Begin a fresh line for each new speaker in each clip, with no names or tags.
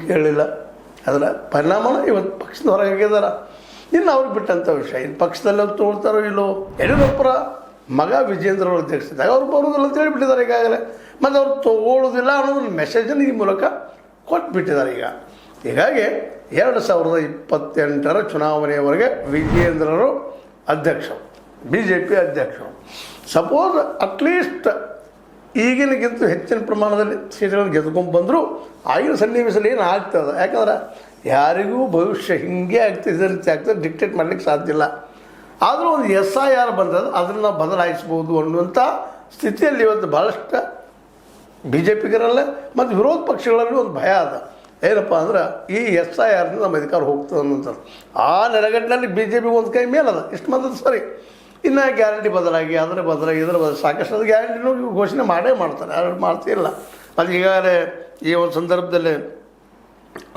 ಕೇಳಲಿಲ್ಲ. ಅದರ ಪರಿಣಾಮನ ಇವತ್ತು ಪಕ್ಷದ ಹೊರಗಾಗಿದ್ದಾರೆ. ಇನ್ನು ಅವ್ರಿಗೆ ಬಿಟ್ಟಂಥ ವಿಷಯ, ಇನ್ನು ಪಕ್ಷದಲ್ಲಿ ಅವ್ರು ತೊಗೊಳ್ತಾರೋ ಇಲ್ಲೋ. ಯಡಿಯೂರಪ್ಪರ ಮಗ ವಿಜೇಂದ್ರ ಅವರು ಅಧ್ಯಕ್ಷರಾದಾಗ ಅವ್ರು ಬರೋದಿಲ್ಲ ಅಂತ ಹೇಳಿಬಿಟ್ಟಿದ್ದಾರೆ ಈಗಾಗಲೇ. ಮತ್ತು ಅವ್ರು ತೊಗೊಳ್ಳೋದಿಲ್ಲ ಅನ್ನೋದನ್ನ ಮೆಸೇಜನ್ನು ಈ ಮೂಲಕ ಕೊಟ್ಬಿಟ್ಟಿದ್ದಾರೆ ಈಗ. ಹೀಗಾಗಿ 2028 ಚುನಾವಣೆಯವರೆಗೆ ವಿಜೇಂದ್ರರು ಅಧ್ಯಕ್ಷರು, BJP ಅಧ್ಯಕ್ಷರು. ಸಪೋಸ್ ಅಟ್ಲೀಸ್ಟ್ ಈಗಿನಗಿಂತ ಹೆಚ್ಚಿನ ಪ್ರಮಾಣದಲ್ಲಿ ಸೀಟ್ಗಳನ್ನು ಗೆದ್ಕೊಂಡು ಬಂದರೂ ಆಗಿನ ಸನ್ನಿವೇಶದಲ್ಲಿ ಏನು ಆಗ್ತದೆ, ಯಾಕಂದ್ರೆ ಯಾರಿಗೂ ಭವಿಷ್ಯ ಹಿಂಗೆ ಆಗ್ತದೆ, ಇದೇ ರೀತಿ ಆಗ್ತದೆ ಡಿಕ್ಟೇಟ್ ಮಾಡಲಿಕ್ಕೆ ಸಾಧ್ಯ ಇಲ್ಲ. ಆದರೂ ಒಂದು SIR ಬಂದದ್ದು ಅದನ್ನು ಬದಲಾಯಿಸ್ಬೋದು ಅನ್ನುವಂಥ ಸ್ಥಿತಿಯಲ್ಲಿ ಇವತ್ತು ಭಾಳಷ್ಟು BJPಗರಲ್ಲೇ ಮತ್ತು ವಿರೋಧ ಪಕ್ಷಗಳಲ್ಲಿ ಒಂದು ಭಯ ಅದ. ಏನಪ್ಪ ಅಂದ್ರೆ ಈ SIRನಿಂದ ನಮ್ಮ ಅಧಿಕಾರ ಹೋಗ್ತದೆ ಅನ್ನೋಂಥದ್ದು. ಆ ನೆಲೆಗಟ್ಟಿನಲ್ಲಿ BJP ಒಂದು ಕೈ ಮೇಲದ, ಇಷ್ಟು ಮಂದದ ಸರಿ. ಇನ್ನು ಗ್ಯಾರಂಟಿ ಬದಲಾಗಿ ಅದರ ಬದಲಾಗಿ ಇದರ ಸಾಕಷ್ಟು ಅದು ಗ್ಯಾರಂಟಿನೂ ಘೋಷಣೆ ಮಾಡ್ತಾರೆ, ಯಾರು ಮಾಡ್ತಿಲ್ಲ. ಅದು ಈಗಾಗಲೇ ಈ ಒಂದು ಸಂದರ್ಭದಲ್ಲಿ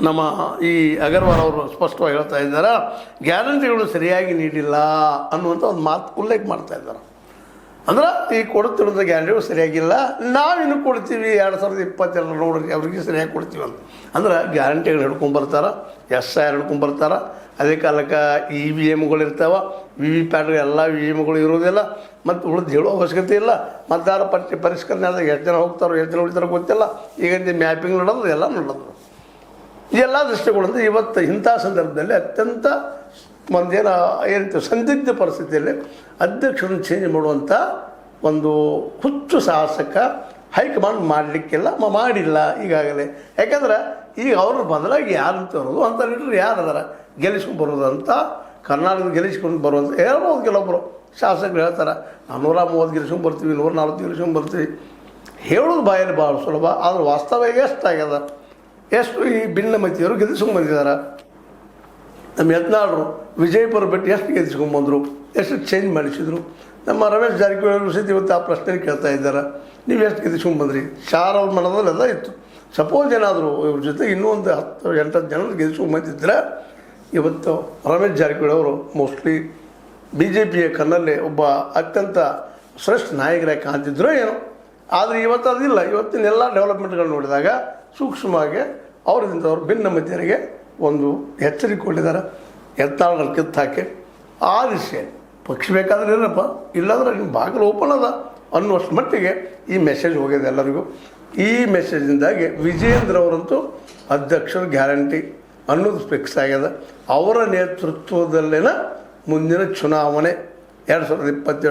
ನಮ್ಮ ಈ ಅಗರ್ವಾಲ್ ಅವರು ಸ್ಪಷ್ಟವಾಗಿ ಹೇಳ್ತಾ ಇದ್ದಾರೆ, ಗ್ಯಾರಂಟಿಗಳು ಸರಿಯಾಗಿ ನೀಡಿಲ್ಲ ಅನ್ನುವಂಥ ಒಂದು ಮಾತು ಉಲ್ಲೇಖ ಮಾಡ್ತಾ ಇದ್ದಾರೆ. ಅಂದ್ರೆ ಈ ಕೊಡುತ್ತಿರೋಂಥ ಗ್ಯಾರಂಟಿಗಳು ಸರಿಯಾಗಿಲ್ಲ, ನಾವಿನ್ನು ಕೊಡ್ತೀವಿ 2022 ನೋಡ್ರಿ ಅವ್ರಿಗೆ ಸರಿಯಾಗಿ ಕೊಡ್ತೀವಿ ಅಂತ. ಅಂದ್ರೆ ಗ್ಯಾರಂಟಿಗಳು ಹಿಡ್ಕೊಂಬರ್ತಾರೆ, SIR ಹಿಡ್ಕೊಂಬರ್ತಾರೆ. ಅದೇ ಕಾಲಕ್ಕೆ EVMಗಳು ಇರ್ತಾವೆ, VVPAT ಎಲ್ಲ EVMಗಳು ಇರೋದಿಲ್ಲ, ಮತ್ತು ಉಳಿದು ಹೇಳೋ ಅವಶ್ಯಕತೆ ಇಲ್ಲ. ಮತದಾರ ಪಟ್ಟಿ ಪರಿಷ್ಕರಣೆ ಆದಾಗ ಎಷ್ಟು ಜನ ಹೋಗ್ತಾರೋ ಎಷ್ಟು ಜನ ಉಳಿತಾರೋ ಗೊತ್ತಿಲ್ಲ. ಈಗಂತ ಮ್ಯಾಪಿಂಗ್ ನೋಡೋದು ಎಲ್ಲ ನೋಡೋದು. ಇದೆಲ್ಲ ದೃಷ್ಟಿಗಳಿಂದ ಇವತ್ತು ಇಂಥ ಸಂದರ್ಭದಲ್ಲಿ ಅತ್ಯಂತ ಏನಂತ ಸಂದಿಗ್ಧ ಪರಿಸ್ಥಿತಿಯಲ್ಲಿ ಅಧ್ಯಕ್ಷರನ್ನು ಚೇಂಜ್ ಮಾಡುವಂಥ ಒಂದು ಹುಚ್ಚು ಸಾಹಸಕ್ಕೆ ಹೈಕಮಾಂಡ್ ಮಾಡಲಿಕ್ಕಿಲ್ಲ, ಮಾಡಿಲ್ಲ ಈಗಾಗಲೇ. ಯಾಕಂದ್ರೆ ಈಗ ಅವ್ರ ಬದಲಾಗಿ ಯಾರು ಅಂತ ಬರೋದು ಅಂಥ ಲೀಡರ್ ಯಾರು ಅದಾರ ಗೆಲ್ಲಿಸ್ಕೊಂಡು ಬರೋದಂತ, ಕರ್ನಾಟಕದ ಗೆಲ್ಲಿಸ್ಕೊಂಡು ಬರುವಂಥ ಹೇಳ್ಬೋದು. ಕೆಲವೊಬ್ಬರು ಶಾಸಕರು ಹೇಳ್ತಾರೆ, 130 ಗೆಲ್ಲಿಸ್ಕೊಂಡು ಬರ್ತೀವಿ, 140 ಗೆಲ್ಲಿಸ್ಕೊಂಡು ಬರ್ತೀವಿ. ಹೇಳೋದು ಬಾಯಲ್ಲಿ ಭಾಳ ಸುಲಭ, ಆದ್ರೆ ವಾಸ್ತವ ಎಷ್ಟಾಗ್ಯದ, ಎಷ್ಟು ಈ ಭಿನ್ನಮತಿಯವರು ಗೆಲ್ಲಿಸ್ಕೊಂಡು ಬಂದಿದ್ದಾರೆ. ನಮ್ಮ ಯತ್ನಾಳರು ವಿಜಯಪುರ ಬಿಟ್ಟು ಎಷ್ಟು ಗೆಲ್ಲಿಸ್ಕೊಂಡ್ಬಂದರು, ಎಷ್ಟು ಚೇಂಜ್ ಮಾಡಿಸಿದ್ರು. ನಮ್ಮ ರಮೇಶ್ ಜಾರಕಿಹೊಳಿ ಸಹಿತ ಇವತ್ತು ಆ ಪ್ರಶ್ನೆ ಕೇಳ್ತಾ ಇದ್ದಾರೆ, ನೀವು ಎಷ್ಟು ಗೆಲ್ಲಿಸ್ಕೊಂಡು ಬಂದ್ರಿ. ಶಾರ್ ಅವ್ರ ಮನದಲ್ಲೆಲ್ಲ ಇತ್ತು. ಸಪೋಸ್ ಏನಾದರೂ ಇವ್ರ ಜೊತೆ ಇನ್ನೂ ಒಂದು 10-8 ಜನ ಗೆಲ್ಲಿಸ್ಕೊಂಡು ಬಂದಿದ್ದರೆ ಇವತ್ತು ರಮೇಶ್ ಜಾರಕಿಹೊಳಿ ಅವರು ಮೋಸ್ಟ್ಲಿ BJPಯ ಕಣ್ಣಲ್ಲಿ ಒಬ್ಬ ಅತ್ಯಂತ ಶ್ರೇಷ್ಠ ನಾಯಕರಾಗಿ ಕಾಣ್ತಿದ್ರು ಏನೋ. ಆದರೆ ಇವತ್ತು ಅದಿಲ್ಲ. ಇವತ್ತಿನೆಲ್ಲ ಡೆವಲಪ್ಮೆಂಟ್ಗಳು ನೋಡಿದಾಗ ಸೂಕ್ಷ್ಮವಾಗಿ ಅವರಿಂದ ಅವರು ಭಿನ್ನಮತಿಯರಿಗೆ ಒಂದು ಎಚ್ಚರಿಕೆ ಕೊಟ್ಟಿದ್ದಾರೆ. ಯತ್ನಾಳನ್ನು ಕಿತ್ತು ಹಾಕಿ ಆ ದಿಶೆ ಪಕ್ಷ ಬೇಕಾದ್ರೆ ಇರಪ್ಪ, ಇಲ್ಲಾಂದ್ರೆ ನಿಮ್ಮ ಬಾಗಿಲು ಓಪನ್ ಅದ ಅನ್ನುವಷ್ಟು ಮಟ್ಟಿಗೆ ಈ ಮೆಸೇಜ್ ಹೋಗಿದೆ ಎಲ್ಲರಿಗೂ. ಈ ಮೆಸೇಜಿಂದಾಗಿ ವಿಜೇಂದ್ರ ಅವರಂತೂ ಅಧ್ಯಕ್ಷರು ಗ್ಯಾರಂಟಿ ಅನ್ನೋದು ಫಿಕ್ಸ್ ಆಗ್ಯದ. ಅವರ ನೇತೃತ್ವದಲ್ಲಿನ ಮುಂದಿನ ಚುನಾವಣೆ 2028